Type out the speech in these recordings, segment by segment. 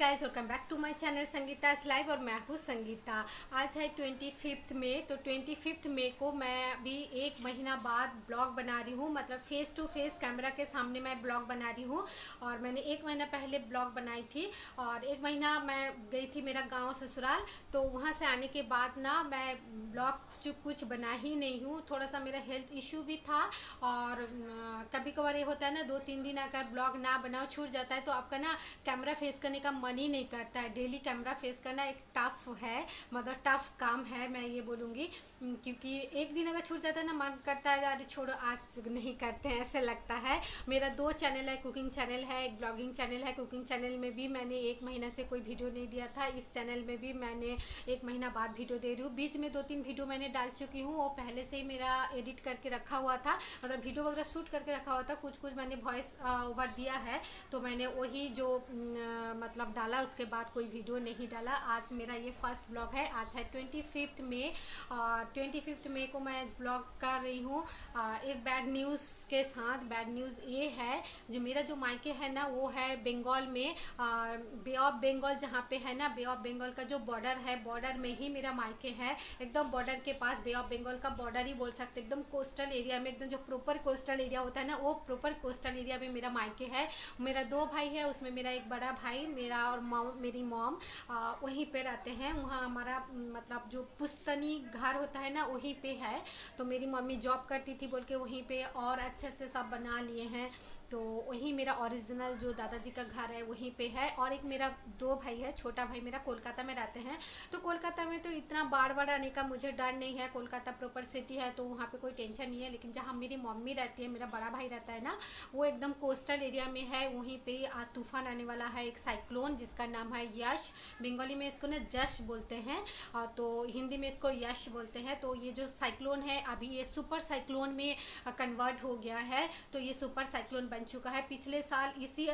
Guys, welcome back to my channel Sangeeta's live. और मैं हूँ संगीता। आज है 25 मई। तो 25 मई को मैं अभी एक महीना बाद ब्लॉग बना रही हूँ, मतलब फेस टू फेस कैमरा के सामने मैं ब्लॉग बना रही हूँ। और मैंने एक महीना पहले ब्लॉग बनाई थी और एक महीना मैं गई थी मेरा गांव ससुराल। तो वहाँ से आने के बाद ना मैं ब्लॉग कुछ बना ही नहीं हूँ। थोड़ा सा मेरा हेल्थ इशू भी था और कभी कभार ये होता है ना, 2-3 दिन अगर ब्लॉग ना बनाओ छूट जाता है तो आपका ना कैमरा फेस करने का मन ही नहीं करता है। डेली कैमरा फेस करना एक टफ़ है, मतलब टफ़ काम है मैं ये बोलूँगी। क्योंकि एक दिन अगर छूट जाता है ना, मन करता है अरे छोड़ो आज नहीं करते हैं, ऐसे लगता है। मेरा 2 चैनल है, कुकिंग चैनल है, एक ब्लॉगिंग चैनल है। कुकिंग चैनल में भी मैंने एक महीना से कोई वीडियो नहीं दिया था। इस चैनल में भी मैंने एक महीना बाद वीडियो दे रही हूँ। बीच में 2-3 वीडियो मैंने डाल चुकी हूँ, वो पहले से ही मेरा एडिट करके रखा हुआ था, मतलब वीडियो वगैरह शूट करके रखा हुआ था। कुछ मैंने वॉइस ओवर दिया है, तो मैंने वही जो मतलब डाला, उसके बाद कोई वीडियो नहीं डाला। आज मेरा ये फर्स्ट ब्लॉग है। आज है 25 मई और 25 मई को मैं ब्लॉग कर रही हूँ एक बैड न्यूज़ के साथ। बैड न्यूज़ ये है, जो मेरा जो मायके है ना वो है बंगाल में, बे ऑफ बंगाल जहाँ पे है ना, बे ऑफ बंगाल का जो बॉर्डर है, बॉर्डर में ही मेरा मायके है। एकदम बॉर्डर के पास, बे ऑफ बंगाल का बॉर्डर ही बोल सकते, एकदम कोस्टल एरिया में, एकदम जो प्रॉपर कोस्टल एरिया होता है ना, वो प्रॉपर कोस्टल एरिया में मेरा मायके है। मेरा 2 भाई है, उसमें मेरा एक बड़ा भाई, मेरा और मेरी मॉम वहीं पे रहते हैं। वहाँ हमारा मतलब जो पुश्तनी घर होता है ना वहीं पे है। तो मेरी मम्मी जॉब करती थी बोल के वहीं पे और अच्छे से सब बना लिए हैं। तो वहीं मेरा ओरिजिनल जो दादाजी का घर है वहीं पे है। और एक मेरा 2 भाई है, छोटा भाई मेरा कोलकाता में रहते हैं। तो कोलकाता में तो इतना बार आने का मुझे डर नहीं है, कोलकाता प्रॉपर सिटी है तो वहाँ पे कोई टेंशन नहीं है। लेकिन जहाँ मेरी मम्मी रहती है, मेरा बड़ा भाई रहता है ना, वो एकदम कोस्टल एरिया में है। वहीं पे आज तूफान आने वाला है, एक साइक्लोन जिसका नाम है यश। बंगाली में इसको ना जश बोलते हैं, तो हिंदी में इसको यश बोलते हैं। तो ये जो साइक्लोन है अभी ये सुपर साइक्लोन में कन्वर्ट हो गया है। तो ये सुपर साइक्लोन बन चुका है। पिछले साल इसी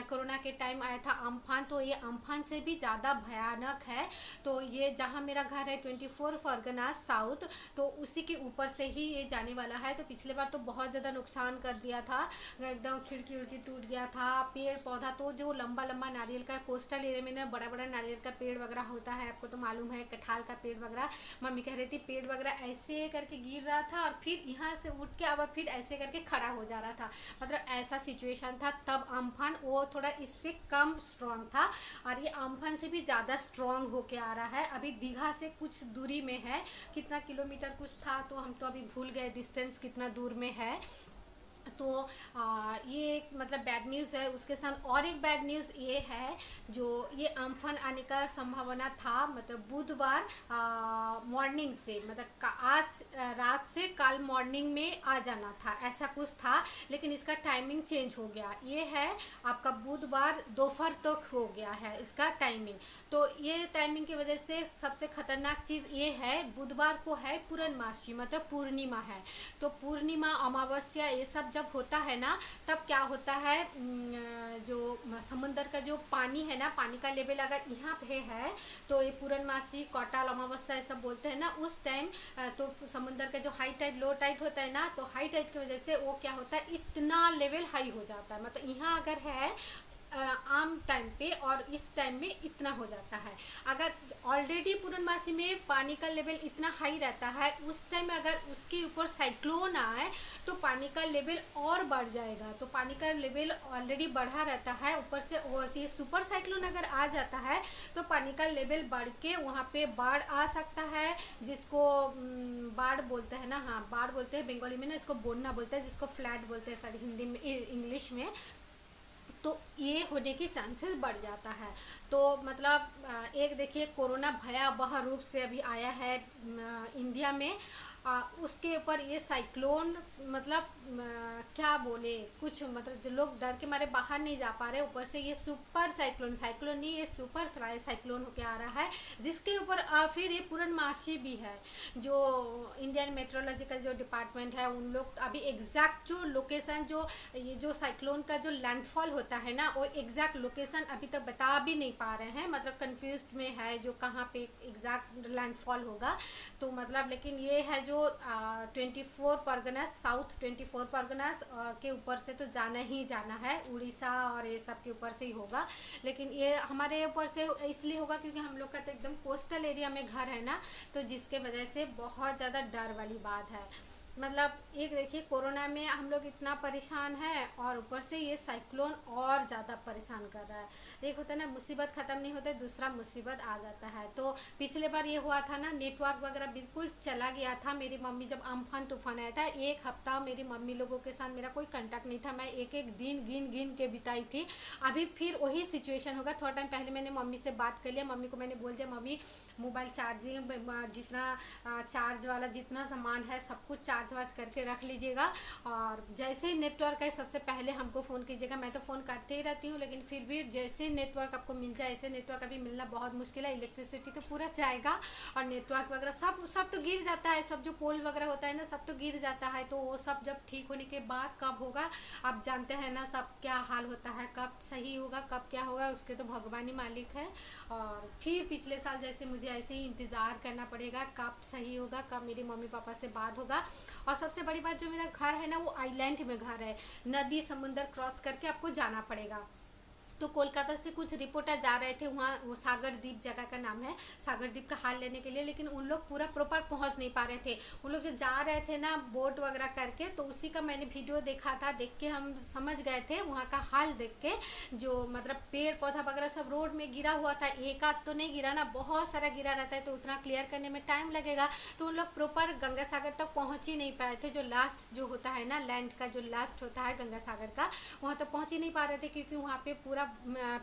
कोरोना के टाइम आया था अम्फान, तो ये अम्फान से भी ज़्यादा भयानक है। तो ये जहाँ मेरा घर है 24 परगना साउथ, तो उसी के ऊपर से ही ये जाने वाला है। तो पिछले बार तो बहुत ज़्यादा नुकसान कर दिया था, एकदम खिड़की उड़की टूट गया था। पेड़ पौधा तो जो लंबा नारियल का, कोस्टल एरिया में ना बड़ा नारियल का पेड़ वगैरह होता है, आपको तो मालूम है, कटहल का पेड़ वगैरह। मम्मी कह रही थी पेड़ वगैरह ऐसे करके गिर रहा था और फिर यहाँ से उठ के अब फिर ऐसे करके खड़ा हो जा रहा था, मतलब ऐसा सिचुएशन था। तब अम्फान वो थोड़ा इससे कम स्ट्रॉन्ग था और ये अम्फान से भी ज़्यादा स्ट्रॉन्ग होके आ रहा है। अभी दीघा से कुछ दूरी में है, कितना किलोमीटर कुछ था तो हम तो अभी भूल गए डिस्टेंस कितना दूर में है। तो ये एक मतलब बैड न्यूज़ है। उसके साथ और एक बैड न्यूज़ ये है, जो ये अम्फान आने का संभावना था, मतलब बुधवार मॉर्निंग से, मतलब आज रात से कल मॉर्निंग में आ जाना था, ऐसा कुछ था। लेकिन इसका टाइमिंग चेंज हो गया। ये है आपका बुधवार दोपहर तक हो गया है इसका टाइमिंग। तो ये टाइमिंग की वजह से सबसे ख़तरनाक चीज़ ये है, बुधवार को है पूर्णमासी, मतलब पूर्णिमा है। तो पूर्णिमा, अमावस्या ये सब जब होता है ना, तब क्या होता है, जो समुंदर का जो पानी है ना, पानी का लेवल अगर यहाँ पे है तो ये पूर्णमासी, कौटाल, अमावस्या ये सब बोलते हैं ना, उस टाइम तो समुंदर का जो हाई टाइड लो टाइड होता है ना, तो हाई टाइड की वजह से वो क्या होता है, इतना लेवल हाई हो जाता है। मतलब यहाँ अगर है आम टाइम पे और इस टाइम में इतना हो जाता है। अगर ऑलरेडी पूर्णमासी में पानी का लेवल इतना हाई रहता है, उस टाइम में अगर उसके ऊपर साइक्लोन आए तो पानी का लेवल और बढ़ जाएगा। तो पानी का लेवल ऑलरेडी बढ़ा रहता है, ऊपर से वैसे सुपर साइक्लोन अगर आ जाता है तो पानी का लेवल बढ़ के वहाँ पे बाढ़ आ सकता है, जिसको बाढ़ बोलते हैं ना, हाँ बाढ़ बोलते हैं बंगाली में ना, इसको बोन्ना बोलते हैं, जिसको फ्लैट बोलते हैं सर हिंदी में, इंग्लिश में। तो ये होने की चांसेस बढ़ जाता है। तो मतलब एक देखिए कोरोना भयावह रूप से अभी आया है इंडिया में, उसके ऊपर ये साइक्लोन, मतलब क्या बोले कुछ, मतलब जो लोग डर के मारे बाहर नहीं जा पा रहे, ऊपर से ये सुपर साइक्लोन, साइक्लोन नहीं ये सुपर साइक्लोन होके आ रहा है, जिसके ऊपर फिर ये पूर्णमासी भी है। जो इंडियन मेट्रोलॉजिकल जो डिपार्टमेंट है, उन लोग अभी एग्जैक्ट जो लोकेशन, जो ये जो साइक्लोन का जो लैंडफॉल होता है ना, वो एग्जैक्ट लोकेशन अभी तक बता भी नहीं पा रहे हैं, मतलब कंफ्यूज में है जो कहाँ पे एग्जैक्ट लैंडफॉल होगा। तो मतलब लेकिन ये है जो जो 24 परगनास, साउथ 24 परगनास के ऊपर से तो जाना ही जाना है, उड़ीसा और ये सब के ऊपर से ही होगा। लेकिन ये हमारे ऊपर से इसलिए होगा क्योंकि हम लोग का तो एकदम कोस्टल एरिया में घर है ना, तो जिसके वजह से बहुत ज़्यादा डर वाली बात है। मतलब एक देखिए, कोरोना में हम लोग इतना परेशान है और ऊपर से ये साइक्लोन और ज़्यादा परेशान कर रहा है। एक होता है ना, मुसीबत ख़त्म नहीं होते, दूसरा मुसीबत आ जाता है। तो पिछले बार ये हुआ था ना, नेटवर्क वगैरह बिल्कुल चला गया था। मेरी मम्मी जब अम्फान तूफान आया था, एक हफ्ता मेरी मम्मी लोगों के साथ मेरा कोई कांटेक्ट नहीं था, मैं एक एक दिन गिन गिन के बिताई थी। अभी फिर वही सिचुएशन होगा। थोड़ा टाइम पहले मैंने मम्मी से बात कर लिया, मम्मी को मैंने बोल दिया मम्मी मोबाइल चार्जिंग जितना चार्ज वाला जितना सामान है सब कुछ चार्ज वार्ज करके रख लीजिएगा, और जैसे ही नेटवर्क है सबसे पहले हमको फ़ोन कीजिएगा। मैं तो फ़ोन करते ही रहती हूँ, लेकिन फिर भी जैसे नेटवर्क आपको मिल जाए, ऐसे नेटवर्क अभी मिलना बहुत मुश्किल है। इलेक्ट्रिसिटी तो पूरा जाएगा और नेटवर्क वगैरह सब तो गिर जाता है, सब जो पोल वगैरह होता है ना सब तो गिर जाता है। तो वो सब जब ठीक होने के बाद कब होगा आप जानते हैं ना, सब क्या हाल होता है, कब सही होगा कब क्या होगा उसके तो भगवान ही मालिक है। और फिर पिछले साल जैसे मुझे ऐसे ही इंतज़ार करना पड़ेगा कब सही होगा, कब मेरी मम्मी पापा से बात होगा। और सबसे बड़ी बात, जो मेरा घर है ना वो आइलैंड में घर है, नदी समुंदर क्रॉस करके आपको जाना पड़ेगा। तो कोलकाता से कुछ रिपोर्टर जा रहे थे वहाँ, वो सागर द्वीप जगह का नाम है, सागर द्वीप का हाल लेने के लिए, लेकिन उन लोग पूरा प्रॉपर पहुँच नहीं पा रहे थे। उन लोग जो जा रहे थे ना बोट वगैरह करके, तो उसी का मैंने वीडियो देखा था, देख के हम समझ गए थे वहाँ का हाल देख के। जो मतलब पेड़ पौधा वगैरह सब रोड में गिरा हुआ था, एक आध तो नहीं गिरा ना, बहुत सारा गिरा रहता है, तो उतना क्लियर करने में टाइम लगेगा। तो उन लोग प्रॉपर गंगा सागर तक पहुँच ही नहीं पाए थे। जो लास्ट जो होता है ना, लैंड का जो लास्ट होता है गंगा सागर का, वहाँ तक पहुँच ही नहीं पा रहे थे क्योंकि वहाँ पे पूरा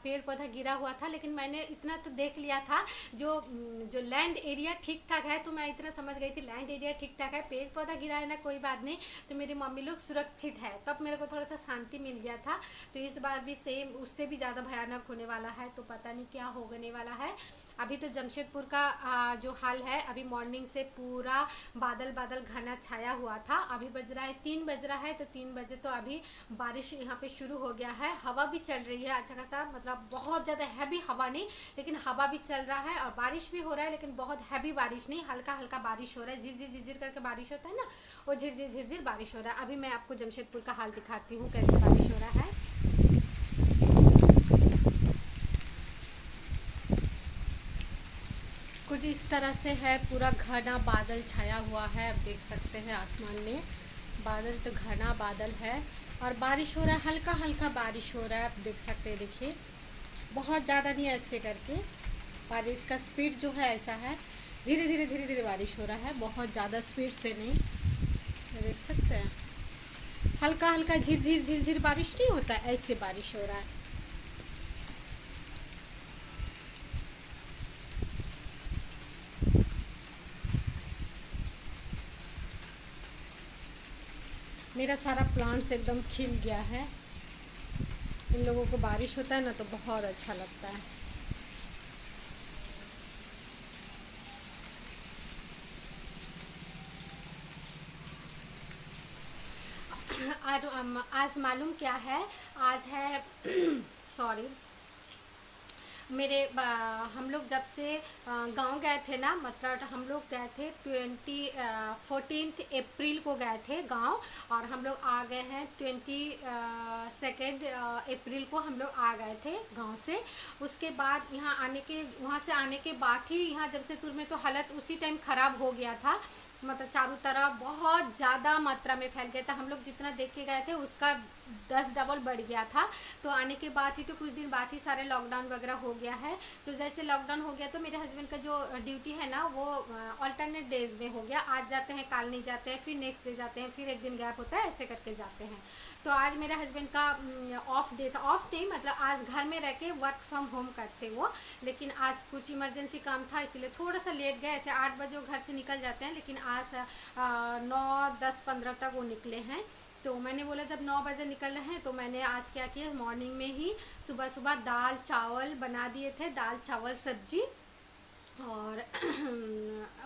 पेड़ पौधा गिरा हुआ था। लेकिन मैंने इतना तो देख लिया था, जो लैंड एरिया ठीक ठाक है, तो मैं इतना समझ गई थी लैंड एरिया ठीक ठाक है, पेड़ पौधा गिरा है ना कोई बात नहीं, तो मेरी मम्मी लोग सुरक्षित है। तब मेरे को थोड़ा सा शांति मिल गया था। तो इस बार भी सेम उससे भी ज़्यादा भयानक होने वाला है, तो पता नहीं क्या होने वाला है। अभी तो जमशेदपुर का जो हाल है, अभी मॉर्निंग से पूरा बादल बादल घना छाया हुआ था। अभी बज रहा है 3 बज रहा है, तो 3 बजे तो अभी बारिश यहाँ पे शुरू हो गया है। हवा भी चल रही है अच्छा खासा, मतलब बहुत ज़्यादा हैवी हवा नहीं, लेकिन हवा भी चल रहा है और बारिश भी हो रहा है, लेकिन बहुत हैवी बारिश नहीं, हल्का हल्का बारिश हो रहा है। झिरझिर झिरझिर करके बारिश होता है ना, वो झिरझिर झिरझिर बारिश हो रहा है। अभी मैं आपको जमशेदपुर का हाल दिखाती हूँ कैसे बारिश हो रहा है। कुछ इस तरह से है, पूरा घना बादल छाया हुआ है। आप देख सकते हैं आसमान में बादल, तो घना बादल है और बारिश हो रहा है, हल्का हल्का बारिश हो रहा है। आप देख सकते हैं, देखिए बहुत ज़्यादा नहीं, ऐसे करके बारिश का स्पीड जो है ऐसा है, धीरे धीरे बारिश हो रहा है, बहुत ज़्यादा स्पीड से नहीं। देख सकते हैं हल्का हल्का झिरझिर झिरझिर बारिश नहीं होता, ऐसे बारिश हो रहा है। मेरा सारा प्लांट्स एकदम खिल गया है। इन लोगों को बारिश होता है ना तो बहुत अच्छा लगता है। आज मालूम क्या है, आज है सॉरी, हम लोग जब से गांव गए थे ना, मतलब हम लोग गए थे 14 अप्रैल को गए थे गांव, और हम लोग आ गए हैं 22 अप्रैल को हम लोग आ गए थे गांव से। उसके बाद वहाँ से आने के बाद ही यहाँ जमशेदपुर में तो हालत उसी टाइम ख़राब हो गया था, मतलब चारों तरफ बहुत ज़्यादा मात्रा में फैल गया था। हम लोग जितना देख के गए थे उसका 10 डबल बढ़ गया था। तो आने के बाद ही तो कुछ दिन बाद ही सारे लॉकडाउन वगैरह हो गया है। तो जैसे लॉकडाउन हो गया तो मेरे हस्बैंड का जो ड्यूटी है ना वो अल्टरनेट डेज में हो गया, आज जाते हैं काल नहीं जाते हैं, फिर नेक्स्ट डे जाते हैं, फिर एक दिन गैप होता है, ऐसे करके जाते हैं। तो आज मेरे हस्बैंड का ऑफ डे था, ऑफ डे मतलब आज घर में रह के वर्क फ्रॉम होम करते वो, लेकिन आज कुछ इमरजेंसी काम था इसलिए थोड़ा सा लेट गए। ऐसे 8 बजे वो घर से निकल जाते हैं, लेकिन आज 9, 10, 15 तक वो निकले हैं। तो मैंने बोला जब 9 बजे निकल रहे हैं तो मैंने आज क्या किया, मॉर्निंग में ही सुबह सुबह दाल चावल बना दिए थे, दाल चावल सब्जी, और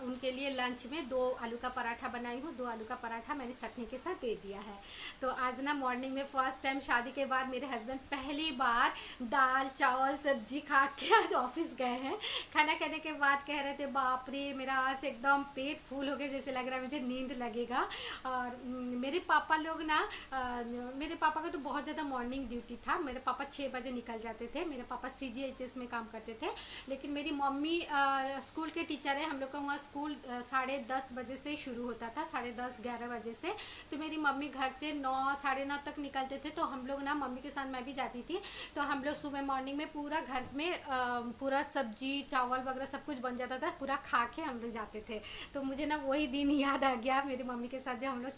उनके लिए लंच में 2 आलू का पराठा बनाई हूँ। 2 आलू का पराठा मैंने चटनी के साथ दे दिया है। तो आज ना मॉर्निंग में फ़र्स्ट टाइम शादी के बाद मेरे हस्बैंड पहली बार दाल चावल सब्जी खा के आज ऑफिस गए हैं। खाना खाने के बाद कह रहे थे बाप रे मेरा आज एकदम पेट फूल हो गया, जैसे लग रहा है मुझे नींद लगेगा। और मेरे पापा लोग ना मेरे पापा का तो बहुत ज़्यादा मॉर्निंग ड्यूटी था। मेरे पापा 6 बजे निकल जाते थे। मेरे पापा CGHS में काम करते थे, लेकिन मेरी मम्मी स्कूल के टीचर है। हम लोग का वहाँ स्कूल 10:30 बजे से शुरू होता था, 10:30-11 बजे से। तो मेरी मम्मी घर से 9 साढ़े 9 तक निकलते थे। तो हम लोग ना मम्मी के साथ मैं भी जाती थी। तो हम लोग सुबह मॉर्निंग में पूरा घर में पूरा सब्जी चावल वगैरह सब कुछ बन जाता था, पूरा खा के हम लोग जाते थे। तो मुझे ना वही दिन याद आ गया मेरी मम्मी के साथ, जब हम लोग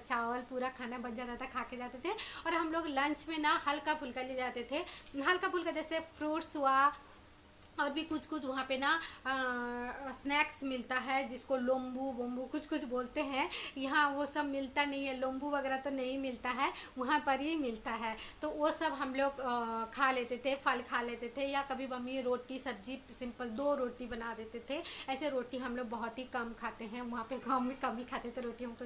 चावल पूरा खाना बन जाता था, खा के जाते थे। और हम लोग लंच में ना हल्का फुल्का ले जाते थे, हल्का फुल्का जैसे फ्रूट्स हुआ और भी कुछ कुछ वहाँ पे ना स्नैक्स मिलता है, जिसको लोम्बू बोम्बू कुछ कुछ बोलते हैं। यहाँ वो सब मिलता नहीं है, लोम्बू वगैरह तो नहीं मिलता है, वहाँ पर ही मिलता है। तो वो सब हम लोग खा लेते थे, फल खा लेते थे, या कभी मम्मी रोटी सब्जी सिंपल 2 रोटी बना देते थे। ऐसे रोटी हम लोग बहुत ही कम खाते हैं, वहाँ पे गाँव में कम ही खाते थे रोटी। हमको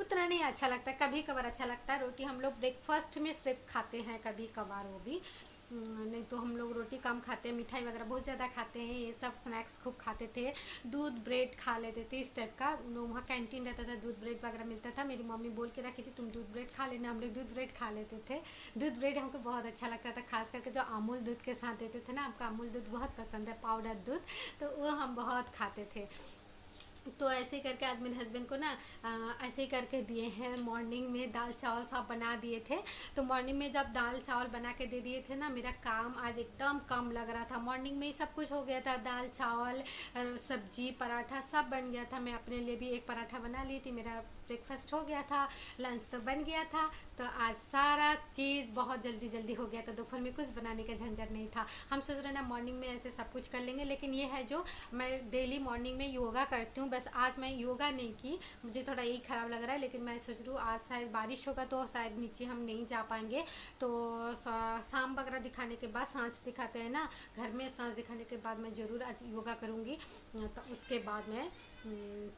उतना नहीं अच्छा लगता, कभी कभार अच्छा लगता है रोटी। हम लोग ब्रेकफास्ट में सिर्फ खाते हैं कभी कभार, वो भी नहीं तो हम लोग रोटी कम खाते हैं। मिठाई वगैरह बहुत ज़्यादा खाते हैं, ये सब स्नैक्स खूब खाते थे। दूध ब्रेड खा लेते थे, इस टाइप का वहाँ कैंटीन रहता था, दूध ब्रेड वगैरह मिलता था। मेरी मम्मी बोल के रखी थी तुम दूध ब्रेड खा लेना। हम लोग दूध ब्रेड खा लेते थे। दूध ब्रेड हमको बहुत अच्छा लगता था, खास करके जो अमूल दूध के साथ देते थे ना, हमको अमूल दूध बहुत पसंद है, पाउडर दूध, तो वो हम बहुत खाते थे। तो ऐसे ही करके आज मेरे हस्बैंड को ना ऐसे ही करके दिए हैं। मॉर्निंग में दाल चावल सब बना दिए थे। तो मॉर्निंग में जब दाल चावल बना के दे दिए थे ना, मेरा काम आज एकदम कम लग रहा था। मॉर्निंग में ही सब कुछ हो गया था, दाल चावल सब्जी पराठा सब बन गया था। मैं अपने लिए भी एक पराठा बना ली थी, मेरा ब्रेकफास्ट हो गया था, लंच तो बन गया था। तो आज सारा चीज़ बहुत जल्दी जल्दी हो गया था। दोपहर में कुछ बनाने का झंझट नहीं था। हम सोच रहे ना मॉर्निंग में ऐसे सब कुछ कर लेंगे, लेकिन ये है जो मैं डेली मॉर्निंग में योगा करती हूँ, बस आज मैं योगा नहीं की, मुझे थोड़ा यही ख़राब लग रहा है। लेकिन मैं सोच रही हूँ आज शायद बारिश होगा तो शायद नीचे हम नहीं जा पाएंगे। तो शाम वगैरह दिखाने के बाद, सांस दिखाते हैं ना घर में, सांस दिखाने के बाद मैं ज़रूर आज योगा करूँगी। तो उसके बाद मैं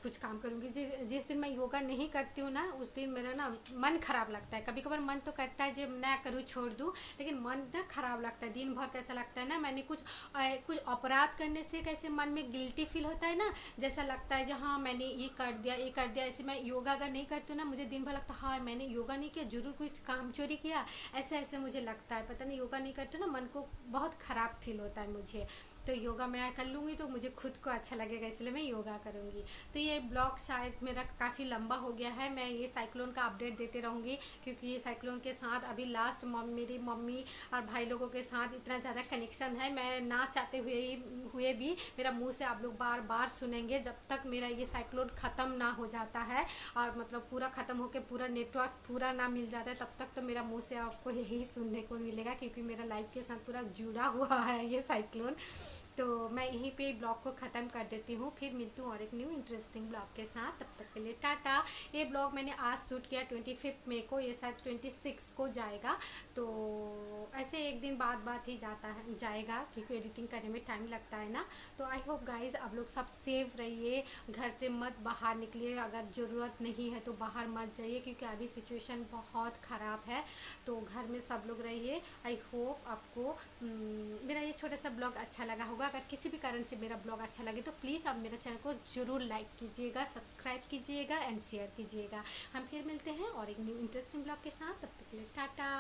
कुछ काम करूँगी। जिस दिन मैं योगा नहीं करती हूँ ना, उस दिन मेरा ना मन ख़राब लगता है। कभी कभार मन तो करता है जब ना करूँ छोड़ दूँ, लेकिन मन ना ख़राब लगता है। दिन भर कैसा लगता है ना, मैंने कुछ अपराध करने से कैसे मन में गिल्टी फील होता है ना, जैसा लगता है जहाँ मैंने ये कर दिया। ऐसे मैं योगा अगर नहीं करती हूँ ना, मुझे दिन भर लगता है हाँ मैंने योगा नहीं किया, जरूर कुछ काम चोरी किया, ऐसे मुझे लगता है। पता नहीं, योगा नहीं करती हूँ ना, मन को बहुत ख़राब फील होता है मुझे। तो योगा मैं कर लूँगी तो मुझे खुद को अच्छा लगेगा, इसलिए मैं योगा करूँगी। तो ये ब्लॉग शायद मेरा काफ़ी लंबा हो गया है। मैं ये साइक्लोन का अपडेट देते रहूँगी, क्योंकि ये साइक्लोन के साथ अभी लास्ट मेरी मम्मी और भाई लोगों के साथ इतना ज़्यादा कनेक्शन है। मैं ना चाहते हुए भी मेरा मुंह से आप लोग बार बार सुनेंगे, जब तक मेरा ये साइक्लोन ख़त्म ना हो जाता है, और मतलब पूरा ख़त्म होकर पूरा नेटवर्क पूरा ना मिल जाता है, तब तक तो मेरा मुंह से आपको यही सुनने को मिलेगा, क्योंकि मेरा लाइफ के साथ पूरा जुड़ा हुआ है ये साइक्लोन। तो मैं यहीं पे ब्लॉग को ख़त्म कर देती हूँ, फिर मिलती हूँ और एक न्यू इंटरेस्टिंग ब्लॉग के साथ। तब तक के लिए टाटा। ये ब्लॉग मैंने आज शूट किया 25 मई को, ये शायद 26 को जाएगा। तो ऐसे एक दिन बाद ही जाएगा, क्योंकि एडिटिंग करने में टाइम लगता है ना। तो आई होप गाइज़ आप लोग सब सेफ रहिए, घर से मत बाहर निकलिए, अगर ज़रूरत नहीं है तो बाहर मत जाइए, क्योंकि अभी सिचुएशन बहुत ख़राब है। तो घर में सब लोग रहिए। आई होप आपको मेरा ये छोटा सा ब्लॉग अच्छा लगा होगा। अगर किसी भी कारण से मेरा ब्लॉग अच्छा लगे तो प्लीज़ आप मेरे चैनल को ज़रूर लाइक कीजिएगा, सब्सक्राइब कीजिएगा एंड शेयर कीजिएगा। हम फिर मिलते हैं और एक न्यू इंटरेस्टिंग ब्लॉग के साथ। तब तक के लिए टाटा।